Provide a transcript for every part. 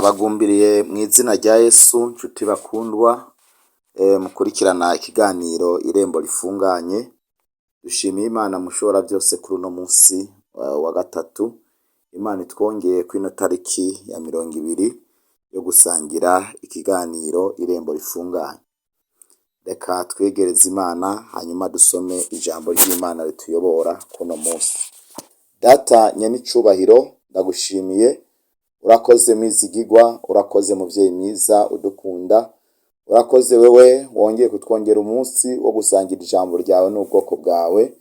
ndabagumbiriye mu izina rya Yesu nshuti bakundwa mukurikirana ikiganiro Irembo Rifunganye. Dushimiye Imana mushobora byose kuri uno munsi wa gatatu. Imana itwongeye kwino tariki ya 20 yo gusangira ikiganiro Irembo Rifunganye. Reka twegereze Imana hanyuma dusome ijambo ry'Imana rituyobora kuno munsi. Data nyenicubahiro, ndagushimiye, urakoze mwizigirwa, urakoze muvyeyi mwiza udukunda, urakoze wewe wongeye kutwongera umunsi wo gusangira ijambo ryawe n'ubwoko bwawe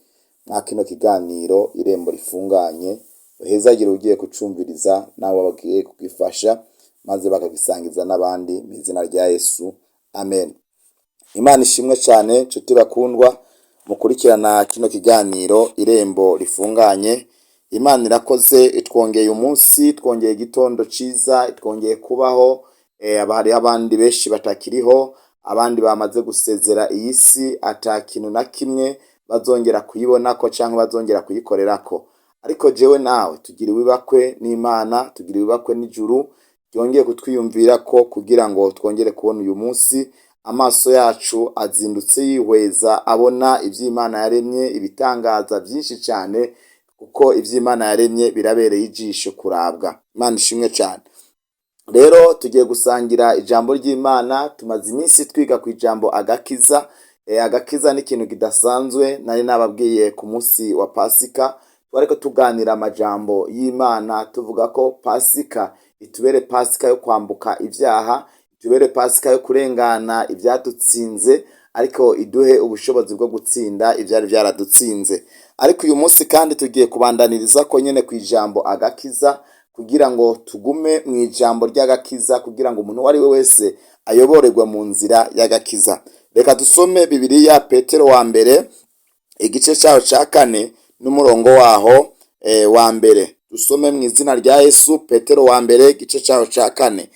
mwa kino kiganiro Irembo Rifunganye. Uhezagira ugiye kucumviriza nawe bagiye kugifasha maze bakagisangiza n'abandi mu izina rya Yesu, amen. Imana ishimwe cyane nshuti bakundwa mukurikirana kino kiganiro Irembo Rifunganye. Imana irakoze, itwongeye umunsi, twongeye igitondo ciza, itwongeye kubaho. Abahari abandi benshi batakiriho, abandi bamaze gusezera iyi si, atakintu na kimwe bazongera kuyibonako canke bazongera kuyikorerako. Ariko jewe nawe tugiriwe ibakwe n'Imana, tugiriwe ibakwe n'ijuru ryongeye kutwiyumvirako kugira ngo twongere kubona uyu munsi. Amaso yacu azindutse yihweza abona ivy'Imana yaremye, ibitangaza byinshi cyane, kuko ivy'Imana yaremye birabereye ijisho kurabwa. Imana ishimwe cyane. Rero tugiye gusangira ijambo ry'Imana. Tumaze iminsi twiga ku ijambo agakiza. Agakiza ni ikintu kidasanzwe. Nari nababwiye ku munsi wa Pasika twariko tuganira amajambo y'Imana, tuvuga ko Pasika itubere Pasika yo kwambuka ivyaha, itubere Pasika yo kurengana ivyadutsinze, ariko iduhe ubushobozi bwo gutsinda ivyari vyaradutsinze. Ariko uyu munsi kandi tugiye kubandaniriza ko nyene ku ijambo agakiza, kugira ngo tugume mu ijambo ry'agakiza, kugira ngo umuntu wari we wese ayoborerwe mu nzira y'agakiza. Reka dusome Bibiliya Petero wa mbere igice cyaho ca 4 n'umurongo waho wa mbere. Dusome mu izina rya Yesu. Petero wa mbere igice cyaho ca 4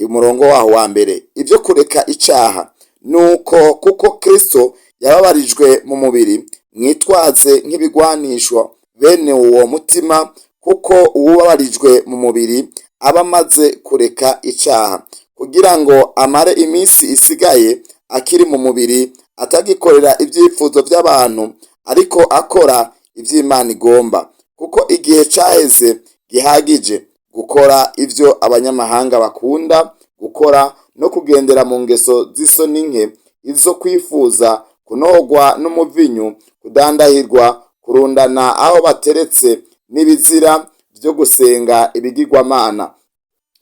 umurongo waho wa mbere. Ibyo kureka icyaha nuko kuko Kristo yababarijwe mu mubiri, mwitwaze nk'ibigwanishwa bene uwo mutima, kuko uwababarijwe mu mubiri aba amaze kureka icyaha, kugira ngo amare iminsi isigaye akiri mu mubiri, atagikorera ibyifuzo by'abantu, ariko akora iby'Imana igomba. Kuko igihe cyaheze gihagije gukora ibyo abanyamahanga bakunda gukora, no kugendera mu ngeso z'isoni nke, izo kwifuza, kunogwa n'umuvinyu, kudandahirwa, kurundana aho bateretse, n'ibizira byo gusenga ibigirwamana.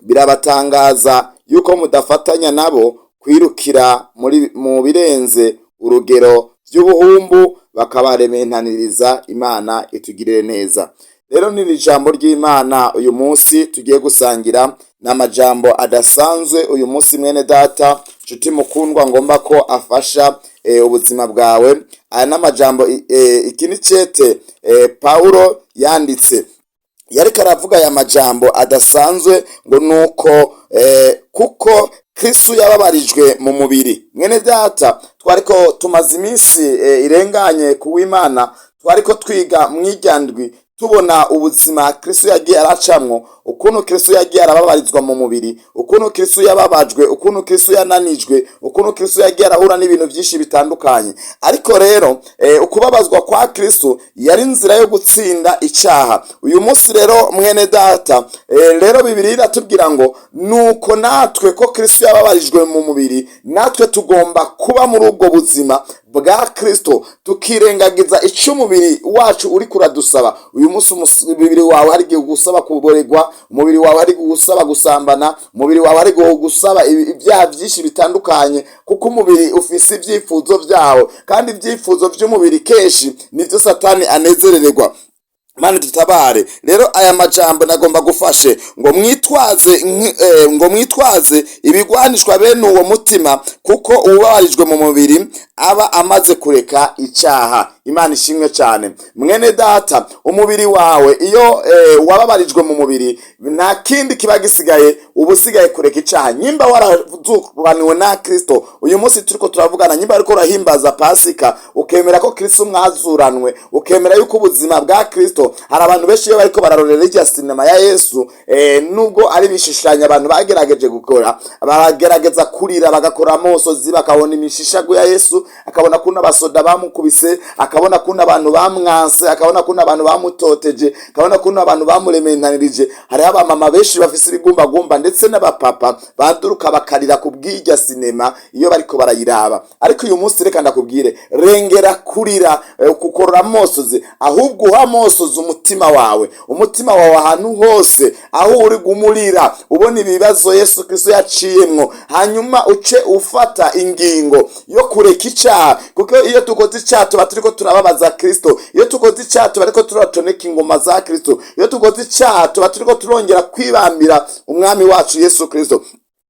Birabatangaza yuko mudafatanya nabo kwirukira mu birenze urugero by'ubuhumbu, bakabarementaniriza. Imana itugirire neza. Rero ni ijambo ry'Imana uyu munsi tugiye gusangira, n'amajambo adasanzwe uyu munsi mwene data nshuti mukundwa ngomba ko afasha ubuzima bwawe. Aya n'amajambo ikindi cete Paulo yanditse, yariko aravuga aya majambo adasanzwe ngo nuko kuko Kristo yababarijwe mu mubiri. Mwene data, twariko tumaze iminsi irenganye kuw'Imana, twariko twiga mwijyandwi tubona ubuzima Kristo yagiye aracamwo, ukuntu Kristo yagiye arababarizwa mu mubiri, ukuntu Kristo yababajwe, ukuntu Kristo yananijwe, ukuntu Kristo yagiye arahura n'ibintu byinshi bitandukanye. Ariko rero ukubabazwa kwa Kristo yari inzira yo gutsinda icyaha. Uyu munsi rero mwene data, rero Bibiliya iratubwira ngo nuko natwe ko Kristo yababarijwe mu mubiri, natwe tugomba kuba muri ubwo buzima bwa Kristo, tukirengagiza icyo umubiri wacu uri kuradusaba. Uyu munsi umubiri wawe hari gusaba kuboregwa, umubiri wawe hari gusaba gusambana, umubiri wawe hari gusaba ibyaha byinshi bitandukanye, kuko umubiri ufise ibyifuzo byawo, kandi ibyifuzo by'umubiri kenshi nivyo Satani anezerererwa. Mani tutabare. Rero aya majambo nagomba gufashe ngo mwitwaze ibigwanishwa bene uwo mutima, kuko ubabarijwe mu mubiri aba amaze kureka icyaha. Imana ishimwe cyane. Mwene data, umubiri wawe iyo wababarijwe mu mubiri, nta kindi kiba gisigaye, uba usigaye kureka icyaha. Nyimba warazukaniwe na Kristo, uyu munsi turiko turavugana, nyimba ariko urahimbaza Pasika, ukemera ko Kristo mwazuranwe, ukemera yuko ubuzima bwa Kristo, hari abantu benshi iyo bariko bararorera irya sinema ya Yesu, nubwo ari bishishanya abantu bagerageje gukora, baragerageza kurira, bagakora amosozi, bakabona imishishago ya Yesu, akabona kuna abasoda bamukubise, akabona kuna abantu bamwanse, akabona kuna abantu bamutoteje, akabona kuna abantu bamurementanirije. Hari abamama benshi bafise ibigumbagumba ndetse n'abapapa baduruka bakarira kubw'irya sinema iyo bariko barayiraba. Ariko uyu munsi reka ndakubwire, rengera kurira, kukorora amosozi, ahubwo uha amosozi umutima wawe ahantu hose, aho uri gumurira ubona ibibazo Yesu Kristo yaciyemwo, hanyuma uce ufata ingingo yo kureka icyaha. Kuko iyo tukoze icyaha tuba turiko turababaza Kristo, iyo tukoze icyaha tuba turiko turatoneka ingoma za Kristo, iyo tukoze icyaha tuba turiko turongera kwibambira umwami wacu Yesu Kristo.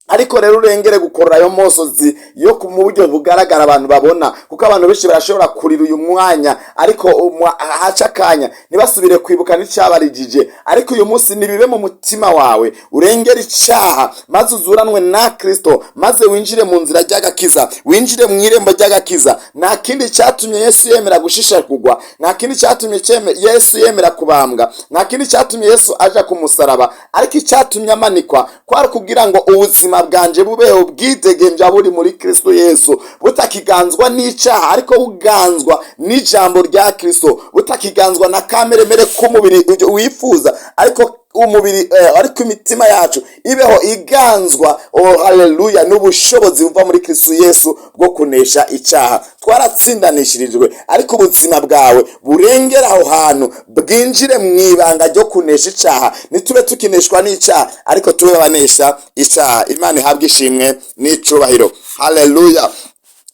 Ariko rero urengere gukorora ayo mosozi yo mu buryo bugaragara abantu babona, kuko abantu benshi barashobora kurira uyu mwanya, ariko haca akanya ntibasubire kwibuka n'icyabarijije. Ariko uyu munsi nibibe mu mutima wawe, urengere icyaha, maze uzuranwe na Kristo, maze winjire mu nzira ry'agakiza, winjire mu irembo ry'agakiza. Nta kindi cyatumye Yesu yemera gushishagurwa, nta kindi cyatumye Yesu yemera kubambwa, nta kindi cyatumye Yesu aja ku musaraba, ariko icyatumye amanikwa kwari kugira ngo ubuzima bwanje bubeho bwidegemvya buri muri Kristo Yesu, butakiganzwa n'icyaha, ariko buganzwa n'ijambo rya Kristo, butakiganzwa na kameremere k'umubiri wifuza, ariko umubiri ariko imitima yacu ibeho iganzwa, haleluya, n'ubushobozi buva muri Kristo Yesu bwo kunesha icyaha. Twaratsindanishirijwe, ariko ubuzima bwawe burengera aho hantu, bwinjire mu ibanga ryo kunesha icyaha. Nitube tukineshwa n'icyaha, ariko tube banesha icyaha. Imana ihabwe ishimwe n'icubahiro, haleluya.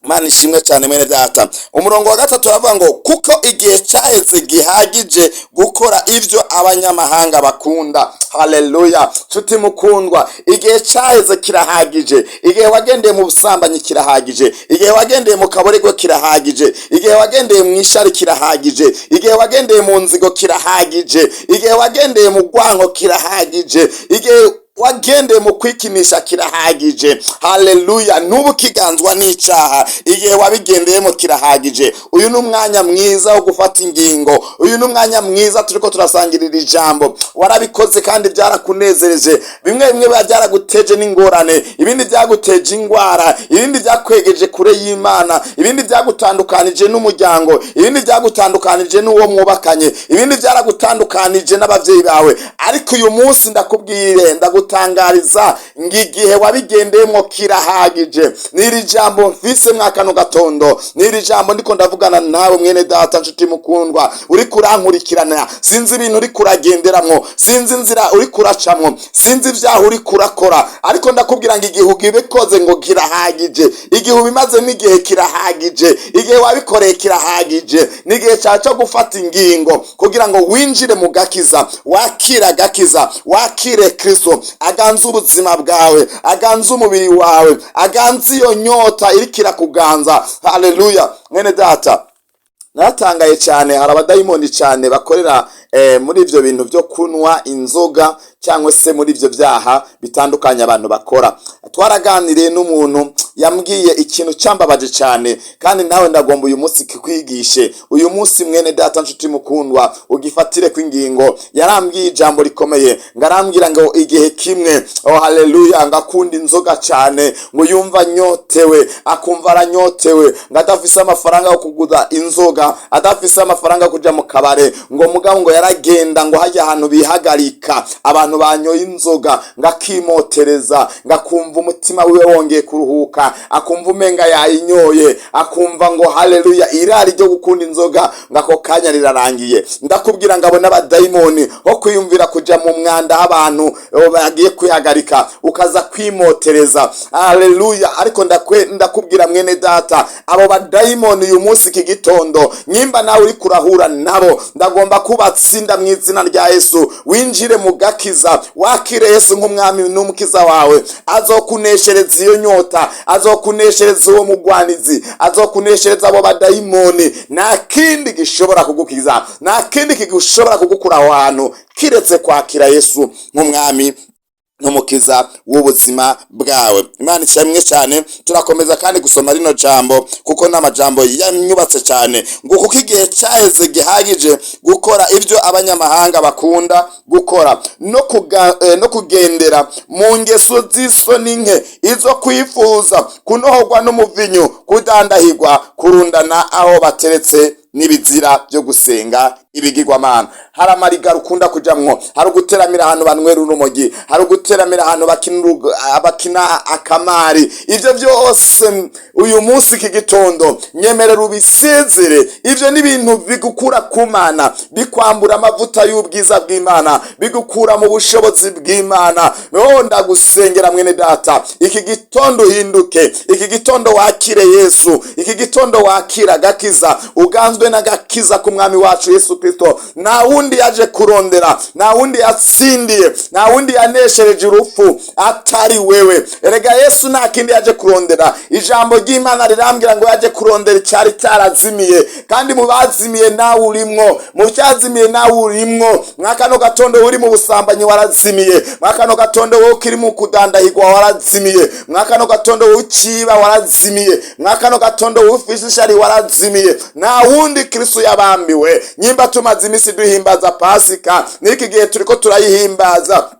Imana ishimwe cyane mwene data. Umurongo wa 3 aravuga ngo kuko igihe cyaheze gihagije gukora ivyo abanyamahanga bakunda. Haleluya. Tuti mukundwa, igihe cyaheze kirahagije. Igihe wagendeye mu busambanyi kirahagije, igihe wagendeye mu kaboregwe kirahagije, igihe wagendeye mu ishari kirahagije, igihe wagendeye mu nzigo kirahagije, igihe wagendeye mu gwanko kirahagije, igihe wagendeye mu kwikinisha kirahagije. Haleluya. Nubu kiganzwa n'icyaha, igihe wabigendeyemo kirahagije. Uyu ni umwanya mwiza wo gufata ingingo, uyu ni umwanya mwiza turiko turasangirira ijambo. Warabikoze kandi byarakunezereje, bimwe byaraguteje n'ingorane, ibindi byaguteje ingwara, ibindi byakwegeje kure y'Imana, ibindi byagutandukanije n'umuryango, ibindi byagutandukanije n'uwo mwubakanye, ibindi byaragutandukanije n'abavyeyi bawe. Ariko uyu munsi ndakubwire, ndagutangariza ngigihe wabigendeyemo kirahagije. Niri jambo mfise mwakano gatondo, niri jambo ndiko ndavugana nawe mwene data nshuti mukundwa, uri kurankurikirana. Sinzi ibintu uri kuragenderamwo, sinzi inzira uri kuracamwo, sinzi ibyaha uri kurakora, ariko ndakubwira ngo igihe ugibikoze ngo kirahagije, igihe ubimaze n'igihe kirahagije, igihe wabikoreye kirahagije. N'igihe cyaco gufata ingingo kugira ngo winjire mu gakiza, wakira gakiza, wakire Kristo, aganza ubuzima bwawe, aganza umubiri wawe, aganza iyo nyota irikira kuganza. Haleluya. Mwene data, naratangaye cyane, hari abadayimoni cyane bakorera muri ivyo bintu byo kunwa inzoga cyangwa se muri ivyo byaha bitandukanye abantu bakora. Twaraganiriye n'umuntu yambwiye ikintu cyambabaje cyane, kandi nawe ndagomba uyu munsi kikwigishe. Uyu munsi mwene data nshuti mukundwa, ugifatire kw'ingingo. Yarambwiye ijambo rikomeye, ngarambwira ngo igihe kimwe, haleluya, ngakunda inzoga cyane, ngo yumva nyotewe, akumva aranyotewe, ngadafise amafaranga yo kuguza inzoga, adafise amafaranga yo kuja mu kabare, ngo mugabo ngo yaragenda ngo hajya ahantu bihagarika abantu banyoye inzoga, ngakimotereza, ngakumva umutima wiwe wongeye kuruhuka, akumva umenga yayinyoye, akumva ngo haleluya, irari ryo gukunda inzoga ngako kanya rirarangiye. Ndakubwira ngo abona abadayimoni ho kwiyumvira kuja mu mwanda abantu bagiye kwihagarika, ukaza kwimotereza. Haleluya. Ariko ndakubwira mwene data, abo badayimoni uyu munsi iki gitondo, nyimba nawe uri kurahura nabo, ndagomba kubatsinda mu izina rya Yesu. Winjire mu gakiza, n'umukiza, wakire Yesu nk'umwami n'umukiza wawe, azokuneshereza iyo nyota, azokuneshereza uwo mugwanizi, azokuneshereza abo badayimoni. Nta kindi gishobora kugukiza, nta kindi gishobora kugukura aho hantu kiretse kwakira Yesu nk'umwami n'umukiza w'ubuzima bwawe. Imana ishimwe cyane. Turakomeza kandi gusoma rino jambo kuko n'amajambo yanyubatse cyane, ngo kuko igihe cyaheze gihagije gukora ibyo abanyamahanga bakunda gukora, no kugendera mu ngeso z'isoni nke, izo kwifuza, kunohorwa n'umuvinyu, kudandahirwa, kurundana aho bateretse n'ibizira byo gusenga ibigirwamana. Hari amariga rukunda kujamwo, hari guteramira ahantu banywera urumogi, hari guteramira ahantu bakina akamari. Ivyo byose uyu munsi iki gitondo nyemerera ubisezere. Ivyo ni ibintu bigukura ku Mana, bikwambura amavuta y'ubwiza bw'Imana, bigukura mu bushobozi bw'Imana. Ndagusengera mwene data, iki gitondo uhinduke, iki gitondo wakire Yesu, iki gitondo wakira agakiza, uganzwe n'agakiza ku mwami wacu Yesu Kristo. Nta wundi yaje kurondera, nta wundi yatsindiye, nta wundi yaneshereje urupfu atari wewe. Erega Yesu nta kindi yaje kurondera. Ijambo ry'Imana rirambwira ngo yaje kurondera icyari cyarazimiye, kandi mu bazimiye nawe urimwo, mu cyazimiye nawe urimwo. Mwakano gatondo uri mu busambanyi warazimiye, mwakano gatondo wowe ukiri mu kudandahirwa warazimiye, mwakano gatondo wowe uciba warazimiye, mwakano gatondo wowe ufise ishari warazimiye. Nta wundi Kristo yabambiwe. Nyimba tumaze imisi duhimbaza Pasika, niki gihe turiko turayihimbaza,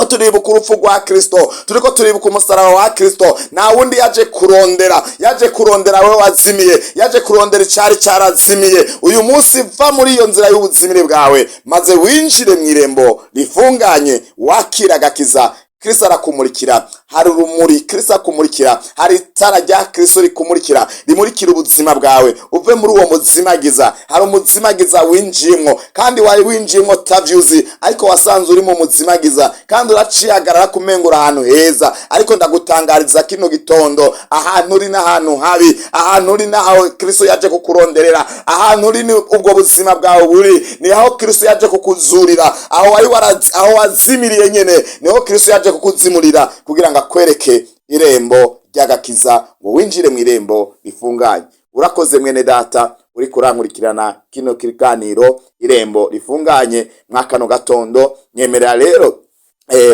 turibuka urupfu rwa Kristo, turiko turibuka umusaraba wa Kristo. Nta wundi yaje kurondera, yaje kurondera wewe wazimiye, yaje kurondera icyari cyarazimiye. Uyu munsi va muri iyo nzira y'ubuzimire bwawe, maze winjire mu irembo rifunganye, wakira agakiza. Kristo arakumurikira, hari urumuri Kristo akumurikira, hari itara rya Kristo rikumurikira, rimurikira ubuzima bwawe. Uve muri uwo muzimagiza. Hari umuzimagiza winjiyemwo, kandi wari winjiyemwo tavyuzi, ariko wasanze uri mu muzimagiza, kandi uraciyagarara kumengura ahantu heza. Ariko ndagutangariza kino gitondo, ahantu uri n'ahantu habi, ahantu uri n'aho Kristo yaje kukuronderera, ahantu uri ni ubwo buzima bwawe buri, ni aho Kristo yaje kukuzurira. Aho wazimiriye nyene niho Kristo yaje kukuzimurira, kugira ngo akwereke irembo ry'agakiza, ngo winjire mu irembo rifunganye. Urakoze mwene data uri kurankurikirana kino kiganiro irembo rifunganye mwakano gatondo. Nyemerera rero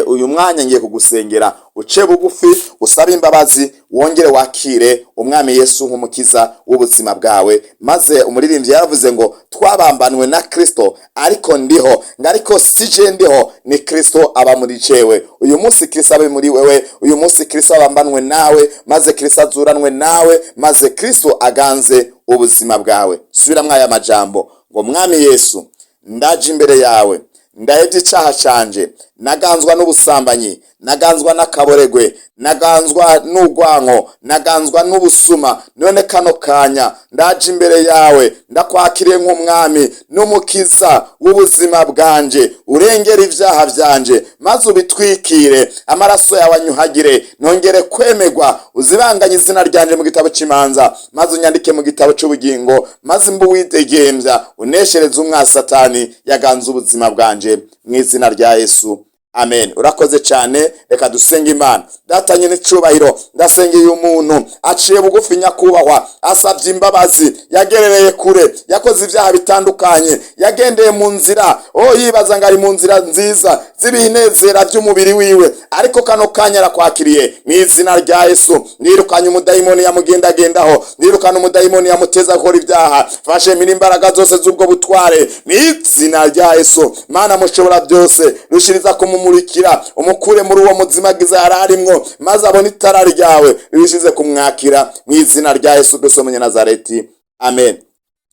uyu mwanya ngiye kugusengera, uce bugufi, usaba imbabazi, wongere wakire umwami Yesu nk'umukiza w'ubuzima bwawe. Maze umuririmbyi yaravuze ngo twabambanwe na Kristo, ariko ndiho, ariko sije ndiho, ni Kristo aba muri jewe. Uyu munsi Kristo abe muri wewe, uyu munsi Kristo abambanwe nawe, maze Kristo azuranwe nawe, maze Kristo aganze ubuzima bwawe. Subiramwo aya majambo ngo mwami Yesu, ndaje imbere yawe, ndahevye icaha canje, naganzwa n'ubusambanyi, naganzwa n'akaboregwe, naganzwa n'urwanko, naganzwa n'ubusuma. None kano kanya ndaje imbere yawe, ndakwakiriye nk'umwami n'umukiza w'ubuzima bwanje. Urengera ivyaha vyanje, maze ubitwikire, amaraso yawe anyuhagire, nongere kwemegwa. Uzibanganye izina ryanje mu gitabo c'imanza, maze unyandike mu gitabo c'ubugingo, maze mbu widegemvya, uneshereze umwasi Satani yaganze ubuzima bwanje, mu izina rya Yesu. Amen. Urakoze cyane. Reka dusenge Imana. Data nyene icubahiro, ndasengeye umuntu aciye bugufi nyakubahwa, asavye imbabazi, yagerereye kure, yakoze ivyaha bitandukanye, yagendeye mu nzira yibaza ngo ari mu nzira nziza z'ibinezera by'umubiri wiwe, ariko kano kanya arakwakiriye mu izina rya Yesu. Nirukanye umudayimoni yamugendagendaho, nirukanye umudayimoni yamuteza gukora ibyaha, fashe mira imbaraga zose z'ubwo butware mu izina rya Yesu. Mana mushobora byose, rushiriza kumumurikira, umukure muri uwo muzimagiza yararimwo, maze abone itara ryawe rishize kumwakira mu izina rya Yesu Kristo Munyanazareti. Amen.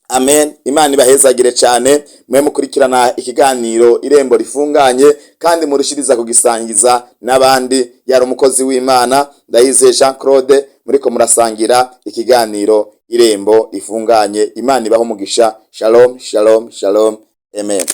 Amen. Imana ibahezagire cyane mwe mukurikirana ikiganiro irembo rifunganye, kandi murushiriza kugisangiza n'abandi. Yari umukozi w'Imana Ndayize Jean Claude, muriko murasangira ikiganiro irembo rifunganye. Imana ibaho umugisha. Shalom, shalom, shalom. Amen.